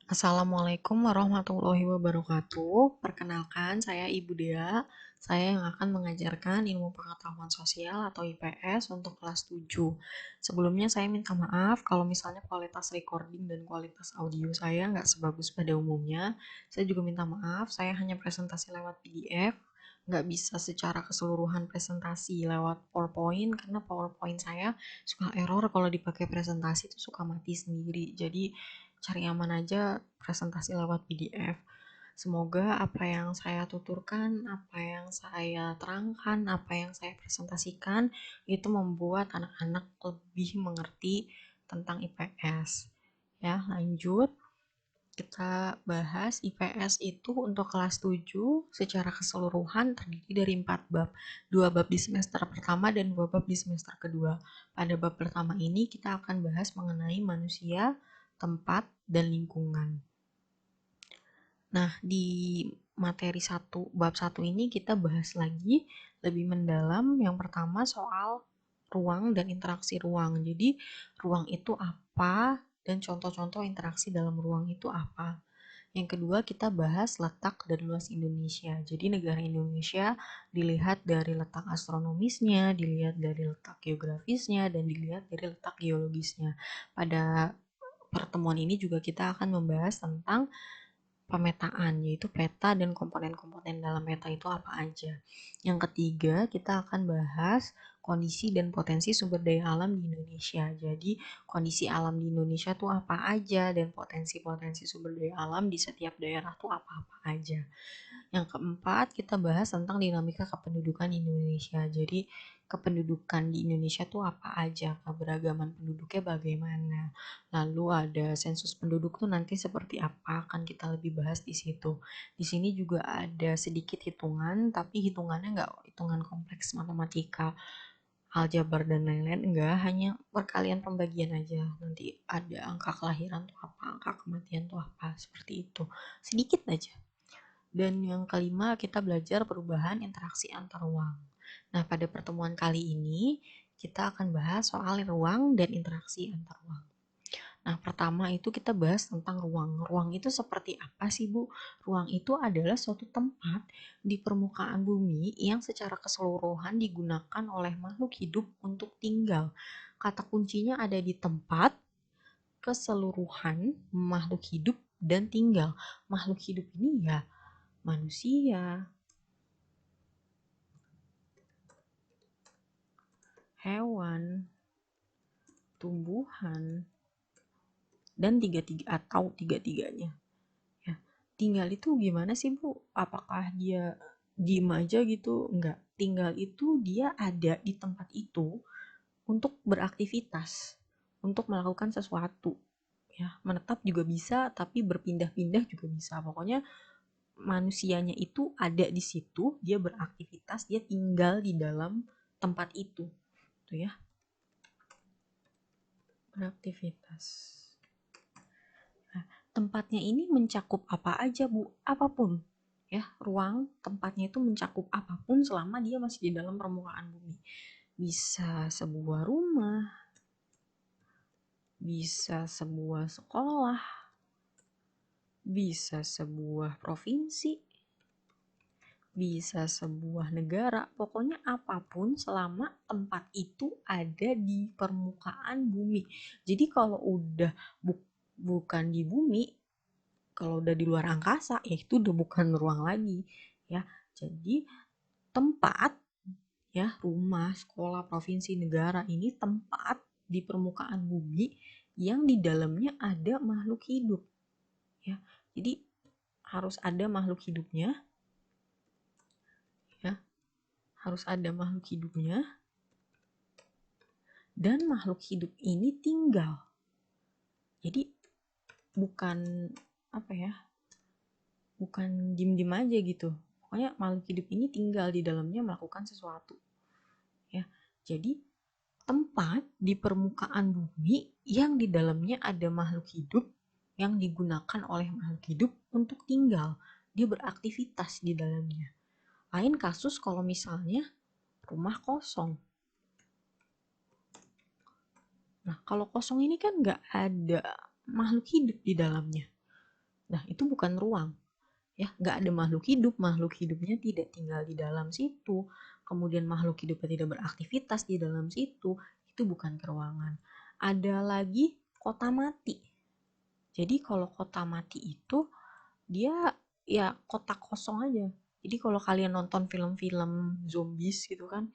Assalamualaikum warahmatullahi wabarakatuh. Perkenalkan, saya Ibu Dea. Saya yang akan mengajarkan ilmu pengetahuan sosial atau IPS untuk kelas 7. Sebelumnya saya minta maaf kalau misalnya kualitas recording dan kualitas audio saya nggak sebagus pada umumnya. Saya juga minta maaf, saya hanya presentasi lewat PDF, nggak bisa secara keseluruhan presentasi lewat PowerPoint, karena PowerPoint saya suka error kalau dipakai presentasi itu suka mati sendiri. Jadi cari aman aja presentasi lewat PDF. Semoga apa yang saya tuturkan, apa yang saya terangkan, apa yang saya presentasikan itu membuat anak-anak lebih mengerti tentang IPS. Ya, lanjut. Kita bahas IPS itu untuk kelas 7 secara keseluruhan terdiri dari 4 bab. 2 bab di semester pertama dan 2 bab di semester kedua. Pada bab pertama ini kita akan bahas mengenai manusia, tempat, dan lingkungan. Nah, di materi bab 1 ini kita bahas lagi lebih mendalam. Yang pertama soal ruang dan interaksi ruang. Jadi, ruang itu apa dan contoh-contoh interaksi dalam ruang itu apa. Yang kedua, kita bahas letak dan luas Indonesia. Jadi negara Indonesia dilihat dari letak astronomisnya, dilihat dari letak geografisnya, dan dilihat dari letak geologisnya. Pada pertemuan ini juga kita akan membahas tentang pemetaan, yaitu peta dan komponen-komponen dalam peta itu apa aja. Yang ketiga, kita akan bahas kondisi dan potensi sumber daya alam di Indonesia. Jadi, kondisi alam di Indonesia tuh apa aja dan potensi-potensi sumber daya alam di setiap daerah tuh apa-apa aja. Yang keempat, kita bahas tentang dinamika kependudukan di Indonesia. Jadi, kependudukan di Indonesia tuh apa aja, keberagaman penduduknya bagaimana. Lalu ada sensus penduduk tuh nanti seperti apa, akan kita lebih bahas di situ. Di sini juga ada sedikit hitungan, tapi hitungannya nggak hitungan kompleks matematika, aljabar dan lain-lain, enggak, hanya perkalian pembagian aja. Nanti ada angka kelahiran tuh apa, angka kematian tuh apa, seperti itu. Sedikit aja. Dan yang kelima, kita belajar perubahan interaksi antar ruang. Nah, pada pertemuan kali ini, kita akan bahas soal ruang dan interaksi antar ruang. Nah, pertama itu kita bahas tentang ruang. Ruang itu seperti apa sih, Bu? Ruang itu adalah suatu tempat di permukaan bumi yang secara keseluruhan digunakan oleh makhluk hidup untuk tinggal. Kata kuncinya ada di tempat, keseluruhan, makhluk hidup, dan tinggal. Makhluk hidup ini ya manusia, hewan, tumbuhan, dan tiga-tiganya. Ya, tinggal itu gimana sih, Bu? Apakah dia diem aja gitu? Enggak. Tinggal itu dia ada di tempat itu untuk beraktivitas, untuk melakukan sesuatu. Ya, menetap juga bisa, tapi berpindah-pindah juga bisa. Pokoknya manusianya itu ada di situ, dia beraktivitas, dia tinggal di dalam tempat itu. Tuh ya, beraktivitas. Nah, tempatnya ini mencakup apa aja, Bu? Apapun. Ya, ruang tempatnya itu mencakup apapun selama dia masih di dalam permukaan bumi. Bisa sebuah rumah, bisa sebuah sekolah, bisa sebuah provinsi, bisa sebuah negara. Pokoknya apapun selama tempat itu ada di permukaan bumi. Jadi kalau udah bukan di bumi, kalau udah di luar angkasa ya itu udah bukan ruang lagi ya. Jadi tempat, ya, rumah, sekolah, provinsi, negara ini tempat di permukaan bumi yang di dalamnya ada makhluk hidup ya. Jadi harus ada makhluk hidupnya, ya, harus ada makhluk hidupnya, dan makhluk hidup ini tinggal. Jadi bukan apa ya, bukan diem-diem aja gitu. Pokoknya makhluk hidup ini tinggal di dalamnya melakukan sesuatu ya. Jadi tempat di permukaan bumi yang di dalamnya ada makhluk hidup yang digunakan oleh makhluk hidup untuk tinggal. Dia beraktivitas di dalamnya. Lain kasus kalau misalnya rumah kosong. Nah, kalau kosong ini kan nggak ada makhluk hidup di dalamnya. Nah, itu bukan ruang. Ya, nggak ada makhluk hidupnya tidak tinggal di dalam situ, kemudian makhluk hidupnya tidak beraktivitas di dalam situ, itu bukan keruangan. Ada lagi kota mati. Jadi kalau kota mati itu dia ya kota kosong aja. Jadi kalau kalian nonton film-film zombies gitu kan,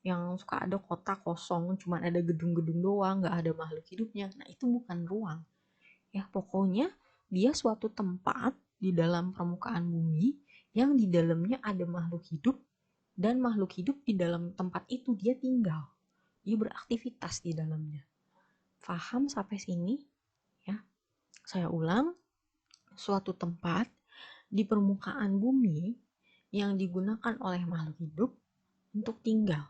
yang suka ada kota kosong, cuman ada gedung-gedung doang, nggak ada makhluk hidupnya. Nah, itu bukan ruang. Ya, pokoknya dia suatu tempat di dalam permukaan bumi yang di dalamnya ada makhluk hidup, dan makhluk hidup di dalam tempat itu dia tinggal. Dia beraktivitas di dalamnya. Paham sampai sini? Ya, saya ulang, suatu tempat di permukaan bumi yang digunakan oleh makhluk hidup untuk tinggal.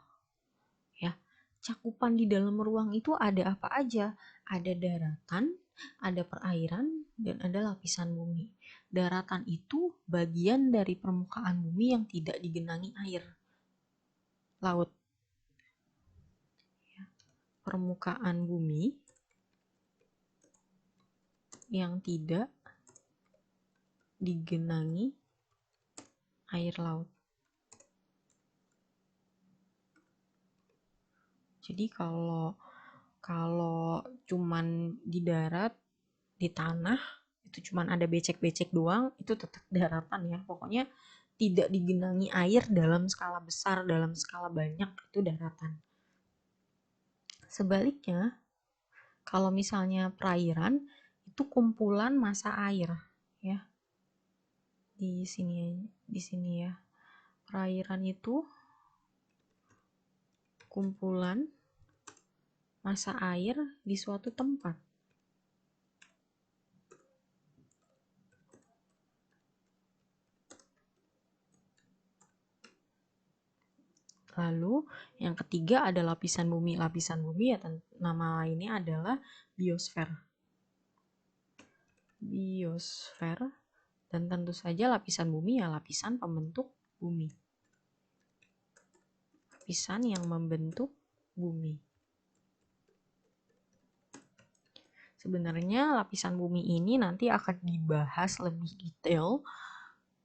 Ya, cakupan di dalam ruang itu ada apa aja? Ada daratan, ada perairan, dan ada lapisan bumi. Daratan itu bagian dari permukaan bumi yang tidak digenangi air laut. Permukaan bumi yang tidak digenangi air laut. Jadi kalau cuman di darat, di tanah, itu cuman ada becek-becek doang, itu tetap daratan ya. Pokoknya tidak digenangi air dalam skala besar, dalam skala banyak, itu daratan. Sebaliknya, kalau misalnya perairan, itu kumpulan massa air ya. Di sini ya. Perairan itu kumpulan massa air di suatu tempat. Lalu yang ketiga ada lapisan bumi. Lapisan bumi ya nama lainnya adalah biosfer. Biosfer, dan tentu saja lapisan bumi ya lapisan pembentuk bumi. Lapisan yang membentuk bumi. Sebenarnya lapisan bumi ini nanti akan dibahas lebih detail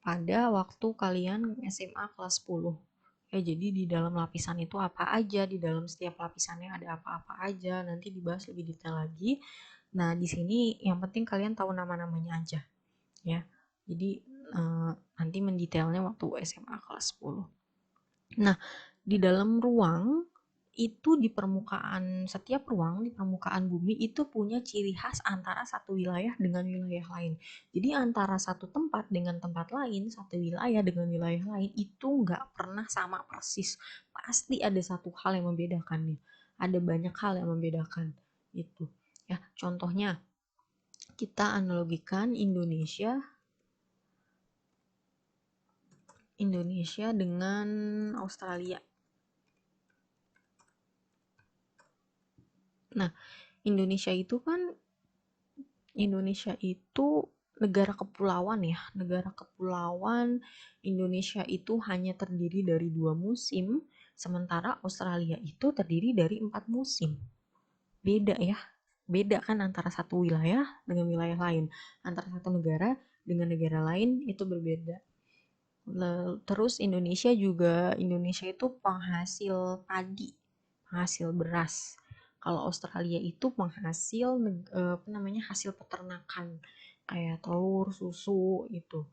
pada waktu kalian SMA kelas 10. Ya, jadi di dalam lapisan itu apa aja, di dalam setiap lapisannya ada apa-apa aja, nanti dibahas lebih detail lagi. Nah, di sini yang penting kalian tahu nama-namanya aja, ya. Jadi nanti mendetailnya waktu SMA kelas 10. Nah, di dalam ruang itu di permukaan, setiap ruang di permukaan bumi itu punya ciri khas antara satu wilayah dengan wilayah lain. Jadi antara satu tempat dengan tempat lain, satu wilayah dengan wilayah lain itu nggak pernah sama persis. Pasti ada satu hal yang membedakannya. Ada banyak hal yang membedakan itu. Ya, contohnya kita analogikan Indonesia dengan Australia. Nah, Indonesia itu negara kepulauan ya. Negara kepulauan. Indonesia itu hanya terdiri dari 2 musim, sementara Australia itu terdiri dari 4 musim. Beda ya. Beda kan antara satu wilayah dengan wilayah lain. Antara satu negara dengan negara lain itu berbeda. Terus Indonesia itu penghasil padi, penghasil beras. Kalau Australia itu penghasil hasil peternakan kayak telur, susu itu.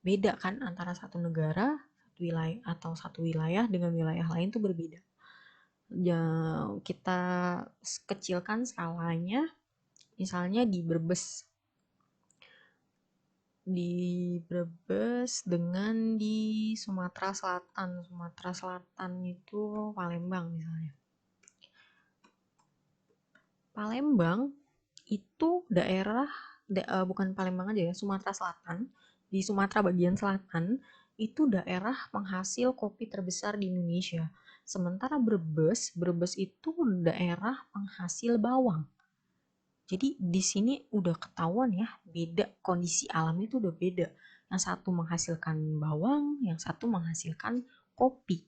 Beda kan antara satu negara, satu wilayah dengan wilayah lain tuh berbeda. Ya, kita kecilkan skalanya, misalnya di Brebes dengan di Sumatera Selatan. Sumatera Selatan itu Palembang misalnya. Palembang itu daerah bukan Palembang aja ya, Sumatera Selatan. Di Sumatera bagian selatan itu daerah penghasil kopi terbesar di Indonesia. Sementara Brebes itu daerah penghasil bawang. Jadi di sini udah ketahuan ya, beda kondisi alam itu udah beda. Yang satu menghasilkan bawang, yang satu menghasilkan kopi.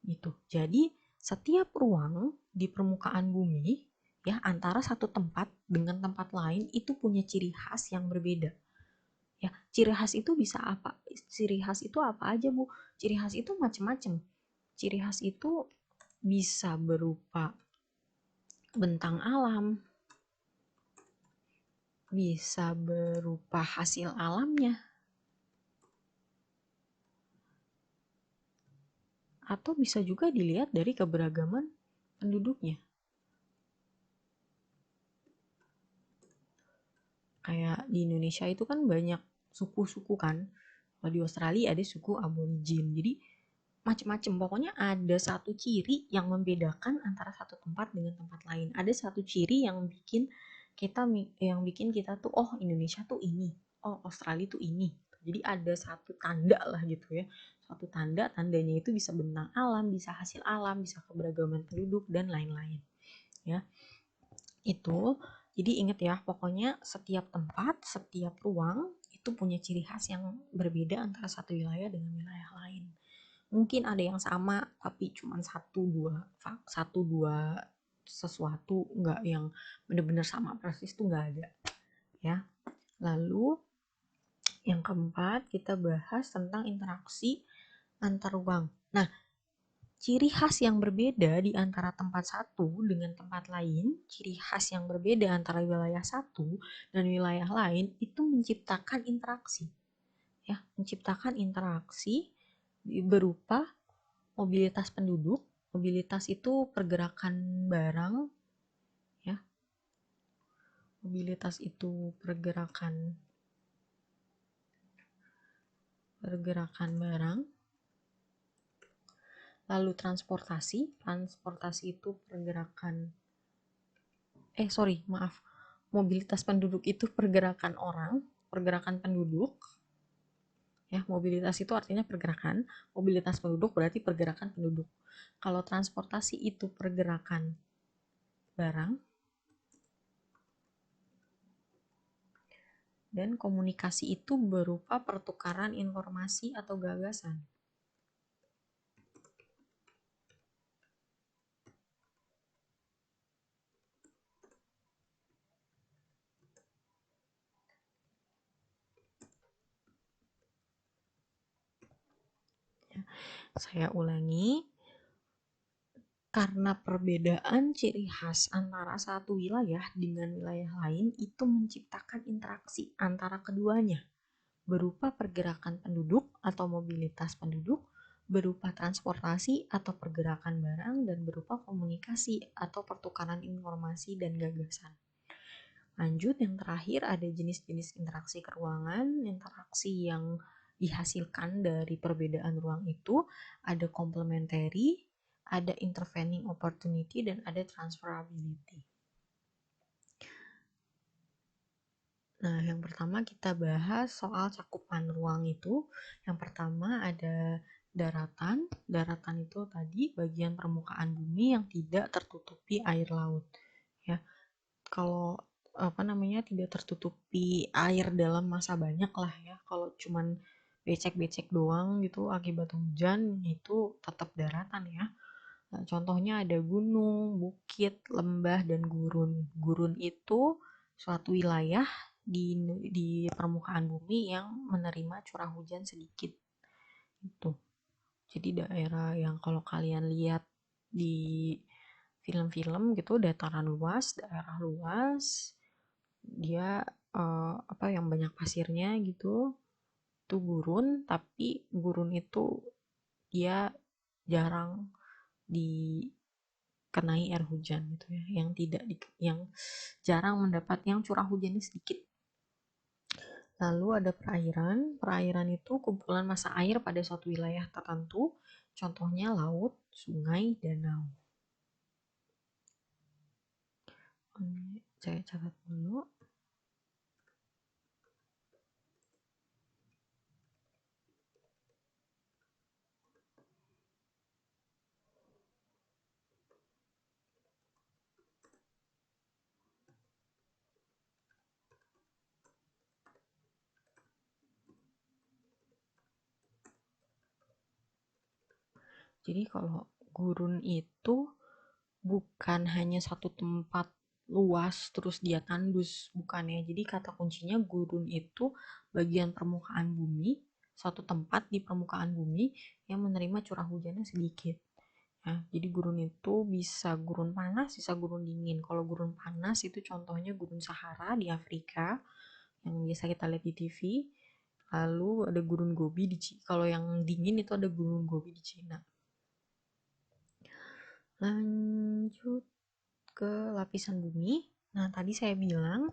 Gitu. Jadi setiap ruang di permukaan bumi ya antara satu tempat dengan tempat lain itu punya ciri khas yang berbeda. Ya, ciri khas itu bisa apa? Ciri khas itu apa aja, Bu? Ciri khas itu macam-macam. Ciri khas itu bisa berupa bentang alam, bisa berupa hasil alamnya, atau bisa juga dilihat dari keberagaman penduduknya. Kayak di Indonesia itu kan banyak suku-suku kan. Kalau di Australia ada suku aborigin. Jadi macam-macam. Pokoknya ada satu ciri yang membedakan antara satu tempat dengan tempat lain. Ada satu ciri yang bikin kita tuh, oh Indonesia tuh ini, oh Australia tuh ini. Jadi ada satu tanda lah gitu ya. Suatu tandanya itu bisa bentang alam, bisa hasil alam, bisa keberagaman penduduk dan lain-lain. Ya, itu jadi ingat ya, pokoknya setiap tempat, setiap ruang itu punya ciri khas yang berbeda antara satu wilayah dengan wilayah lain. Mungkin ada yang sama tapi cuma satu dua sesuatu, nggak yang benar-benar sama persis tuh nggak ada ya. Lalu yang keempat kita bahas tentang interaksi antar ruang. Nah, ciri khas yang berbeda di antara tempat satu dengan tempat lain, ciri khas yang berbeda antara wilayah satu dan wilayah lain itu menciptakan interaksi. Ya, menciptakan interaksi berupa mobilitas penduduk. Mobilitas itu pergerakan barang, ya. Mobilitas itu pergerakan barang. Lalu transportasi itu mobilitas penduduk itu pergerakan orang, pergerakan penduduk. Ya, mobilitas itu artinya pergerakan, mobilitas penduduk berarti pergerakan penduduk. Kalau transportasi itu pergerakan barang, dan komunikasi itu berupa pertukaran informasi atau gagasan. Saya ulangi, karena perbedaan ciri khas antara satu wilayah dengan wilayah lain itu menciptakan interaksi antara keduanya, berupa pergerakan penduduk atau mobilitas penduduk, berupa transportasi atau pergerakan barang, dan berupa komunikasi atau pertukaran informasi dan gagasan. Lanjut, yang terakhir ada jenis-jenis interaksi keruangan. Interaksi yang dihasilkan dari perbedaan ruang itu ada complementary, ada intervening opportunity, dan ada transferability. Nah, yang pertama kita bahas soal cakupan ruang itu. Yang pertama ada daratan. Daratan itu tadi bagian permukaan bumi yang tidak tertutupi air laut. Ya, kalau tidak tertutupi air dalam masa banyak lah ya. Kalau cuman becek-becek doang gitu akibat hujan, itu tetap daratan ya. Nah, contohnya ada gunung, bukit, lembah, dan gurun. Gurun itu suatu wilayah di permukaan bumi yang menerima curah hujan sedikit. Itu. Jadi daerah yang kalau kalian lihat di film-film gitu, dataran luas, daerah luas, dia yang banyak pasirnya gitu, itu gurun. Tapi gurun itu dia jarang dikenai air hujan gitu ya, yang jarang mendapat yang curah hujannya sedikit. Lalu ada perairan. Perairan itu kumpulan massa air pada suatu wilayah tertentu, contohnya laut, sungai, danau. Saya catat dulu. Jadi kalau gurun itu bukan hanya satu tempat luas terus dia tandus, bukan ya. Jadi kata kuncinya gurun itu bagian permukaan bumi, suatu tempat di permukaan bumi yang menerima curah hujannya sedikit. Ya, jadi gurun itu bisa gurun panas, bisa gurun dingin. Kalau gurun panas itu contohnya gurun Sahara di Afrika yang biasa kita lihat di TV. Lalu ada gurun Gobi di Cina. Kalau yang dingin itu ada gurun Gobi di Cina. Lanjut ke lapisan bumi. Nah, tadi saya bilang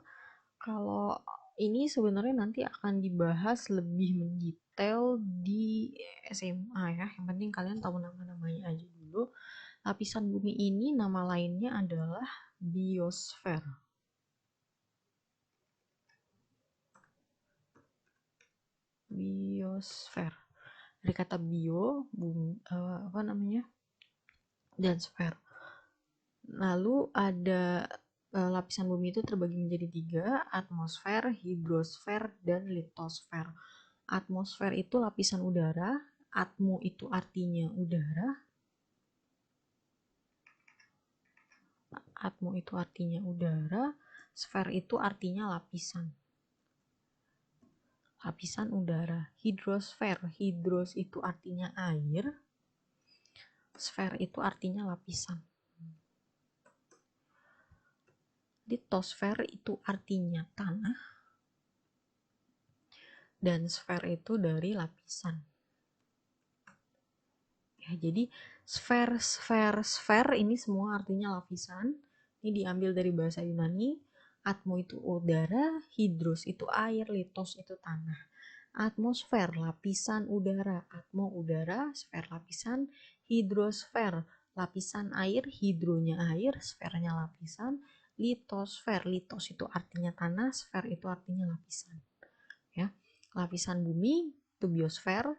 kalau ini sebenarnya nanti akan dibahas lebih mendetail di SMA ya. Yang penting kalian tahu nama-namanya aja dulu. Lapisan bumi ini nama lainnya adalah biosfer. Biosfer. Dari kata bio, bumi, apa namanya? Dan sfer. Lalu ada lapisan bumi itu terbagi menjadi 3, atmosfer, hidrosfer, dan litosfer. Atmosfer itu lapisan udara, atmo itu artinya udara, sfer itu artinya lapisan. Lapisan udara. Hidrosfer, hidros itu artinya air, sfer itu artinya lapisan. Litosfer itu artinya tanah, dan sfer itu dari lapisan. Ya, jadi sfer ini semua artinya lapisan. Ini diambil dari bahasa Yunani. Atmo itu udara, hidros itu air, litos itu tanah. Atmosfer lapisan udara, atmo udara, sfer lapisan, hidrosfer lapisan air, hidronya air, sfernya lapisan, litosfer, litos itu artinya tanah, sfer itu artinya lapisan. Ya, lapisan bumi itu biosfer,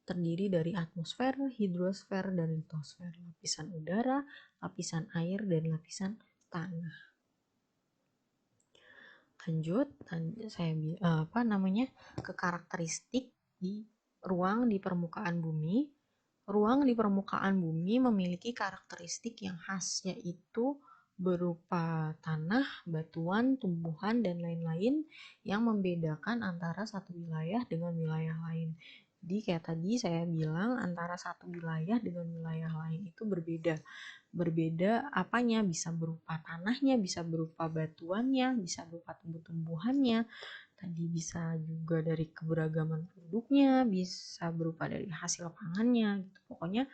terdiri dari atmosfer, hidrosfer, dan litosfer. Lapisan udara, lapisan air, dan lapisan tanah. Lanjut, saya ke karakteristik di ruang di permukaan bumi. Ruang di permukaan bumi memiliki karakteristik yang khas, yaitu berupa tanah, batuan, tumbuhan, dan lain-lain yang membedakan antara satu wilayah dengan wilayah lain. Jadi kayak tadi saya bilang antara satu wilayah dengan wilayah lain itu berbeda. Berbeda apanya? Bisa berupa tanahnya, bisa berupa batuannya, bisa berupa tumbuh-tumbuhannya. Tadi bisa juga dari keberagaman produknya, bisa berupa dari hasil pangannya gitu. Pokoknya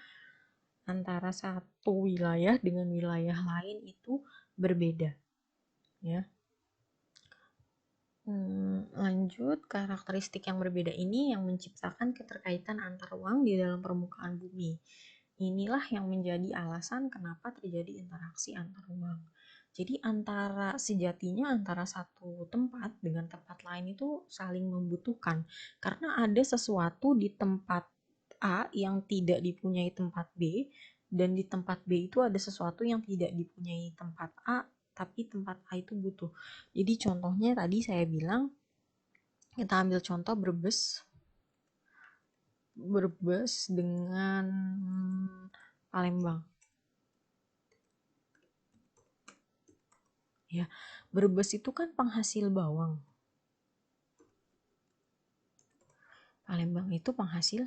antara satu wilayah dengan wilayah lain itu berbeda ya. Lanjut, karakteristik yang berbeda ini yang menciptakan keterkaitan antar ruang di dalam permukaan bumi. Inilah yang menjadi alasan kenapa terjadi interaksi antar ruang. Jadi sejatinya antara satu tempat dengan tempat lain itu saling membutuhkan. Karena ada sesuatu di tempat A yang tidak dipunyai tempat B, dan di tempat B itu ada sesuatu yang tidak dipunyai tempat A, tapi tempat A itu butuh. Jadi contohnya tadi saya bilang, kita ambil contoh Brebes dengan Palembang. Ya, Brebes itu kan penghasil bawang. Palembang itu penghasil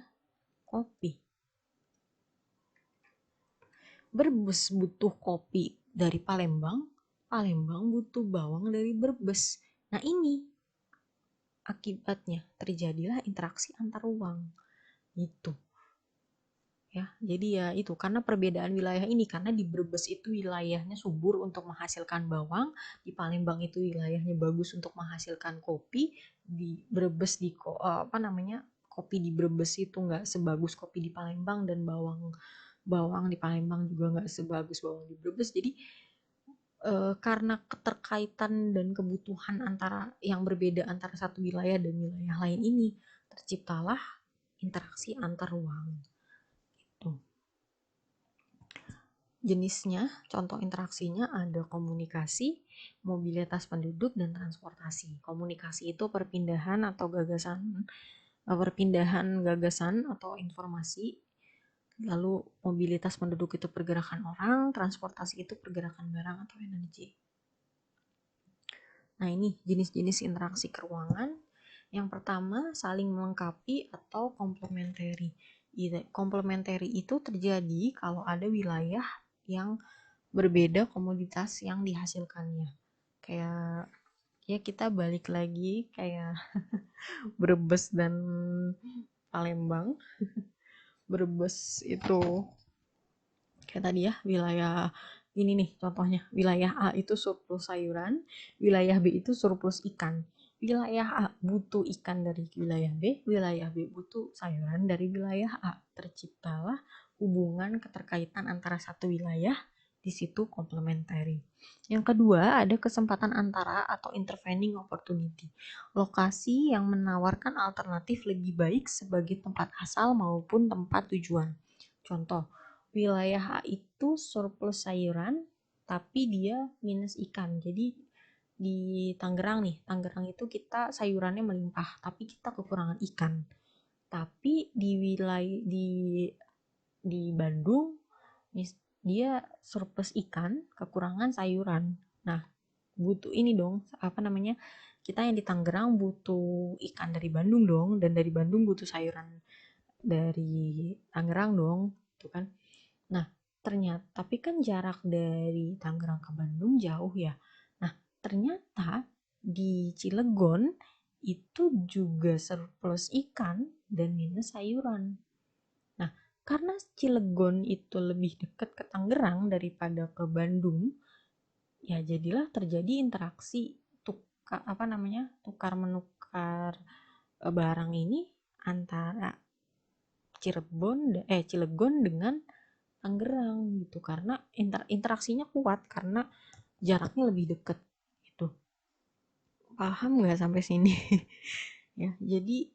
kopi. Brebes butuh kopi dari Palembang, Palembang butuh bawang dari Brebes. Nah, ini akibatnya terjadilah interaksi antar ruang. Itu. Ya, jadi ya itu karena perbedaan wilayah ini, karena di Brebes itu wilayahnya subur untuk menghasilkan bawang, di Palembang itu wilayahnya bagus untuk menghasilkan kopi, di Brebes kopi di Brebes itu nggak sebagus kopi di Palembang, dan bawang di Palembang juga nggak sebagus bawang di Brebes. Jadi karena keterkaitan dan kebutuhan yang berbeda antara satu wilayah dan wilayah lain ini, terciptalah interaksi antar ruang. Gitu. Jenisnya, contoh interaksinya ada komunikasi, mobilitas penduduk, dan transportasi. Komunikasi itu perpindahan gagasan atau informasi. Lalu mobilitas penduduk itu pergerakan orang, transportasi itu pergerakan barang atau energi. Nah, ini jenis-jenis interaksi keuangan. Yang pertama, saling melengkapi atau komplementari. Komplementari itu terjadi kalau ada wilayah yang berbeda komoditas yang dihasilkannya. Kayak ya kita balik lagi kayak Brebes dan Palembang. Brebes itu kayak tadi ya, wilayah ini nih contohnya, wilayah A itu surplus sayuran, wilayah B itu surplus ikan. Wilayah A butuh ikan dari wilayah B, wilayah B butuh sayuran dari wilayah A. Terciptalah hubungan keterkaitan antara satu wilayah, di situ komplementari. Yang kedua, ada kesempatan antara atau intervening opportunity. Lokasi yang menawarkan alternatif lebih baik sebagai tempat asal maupun tempat tujuan. Contoh, wilayah A itu surplus sayuran, tapi dia minus ikan. Jadi di Tangerang nih, Tangerang itu kita sayurannya melimpah, tapi kita kekurangan ikan. Tapi di wilayah di Bandung, dia surplus ikan, kekurangan sayuran. Nah, butuh ini dong, apa namanya? Kita yang di Tangerang butuh ikan dari Bandung dong, dan dari Bandung butuh sayuran dari Tangerang dong, tuh kan? Nah, ternyata tapi kan jarak dari Tangerang ke Bandung jauh ya. Nah, ternyata di Cilegon itu juga surplus ikan dan minus sayuran. Nah, karena Cilegon itu lebih dekat ke Tangerang daripada ke Bandung, ya jadilah terjadi interaksi tukar menukar barang ini antara Cilegon dengan Tangerang gitu, karena interaksinya kuat karena jaraknya lebih dekat gitu. Paham nggak sampai sini? Ya, jadi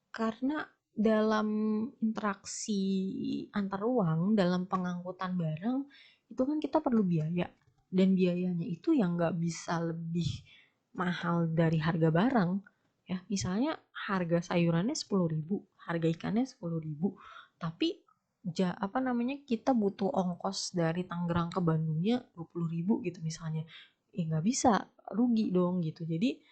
karena dalam interaksi antar ruang, dalam pengangkutan barang itu kan kita perlu biaya, dan biayanya itu yang nggak bisa lebih mahal dari harga barang. Ya, misalnya harga sayurannya 10.000, harga ikannya 10.000, tapi apa namanya, kita butuh ongkos dari Tangerang ke Bandungnya 20.000 gitu misalnya, nggak bisa, rugi dong gitu. Jadi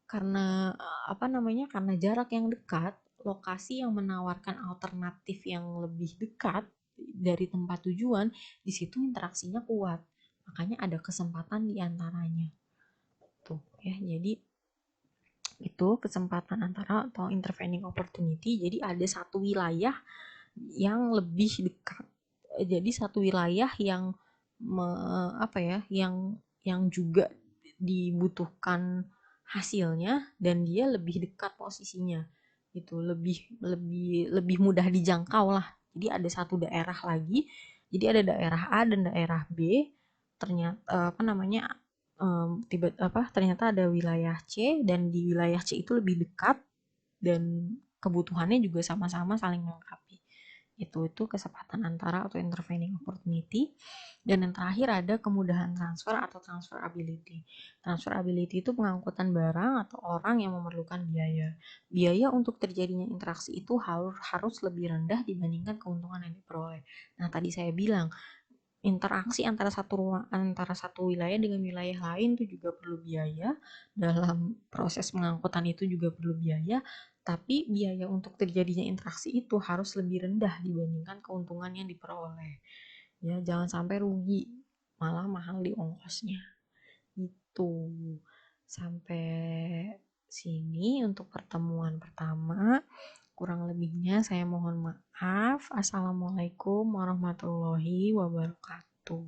karena apa namanya, karena jarak yang dekat, lokasi yang menawarkan alternatif yang lebih dekat dari tempat tujuan, di situ interaksinya kuat, makanya ada kesempatan di antaranya tuh ya. Jadi itu kesempatan antara atau intervening opportunity. Jadi ada satu wilayah yang lebih dekat, jadi satu wilayah yang apa ya, yang juga dibutuhkan hasilnya, dan dia lebih dekat posisinya, itu lebih lebih lebih mudah dijangkau lah. Jadi ada satu daerah lagi, jadi ada daerah A dan daerah B. Ternyata apa namanya, ternyata ada wilayah C, dan di wilayah C itu lebih dekat dan kebutuhannya juga sama-sama saling melengkapi. Itu kesempatan antara atau intervening opportunity. Dan yang terakhir ada kemudahan transfer atau transferability. Transferability itu pengangkutan barang atau orang yang memerlukan biaya. Biaya untuk terjadinya interaksi itu harus lebih rendah dibandingkan keuntungan yang diperoleh. Nah, tadi saya bilang interaksi antara satu wilayah dengan wilayah lain itu juga perlu biaya. Dalam proses pengangkutan itu juga perlu biaya, tapi biaya untuk terjadinya interaksi itu harus lebih rendah dibandingkan keuntungan yang diperoleh. Ya, jangan sampai rugi, malah mahal di ongkosnya. Itu sampai sini untuk pertemuan pertama. Kurang lebihnya saya mohon maaf. Assalamualaikum warahmatullahi wabarakatuh.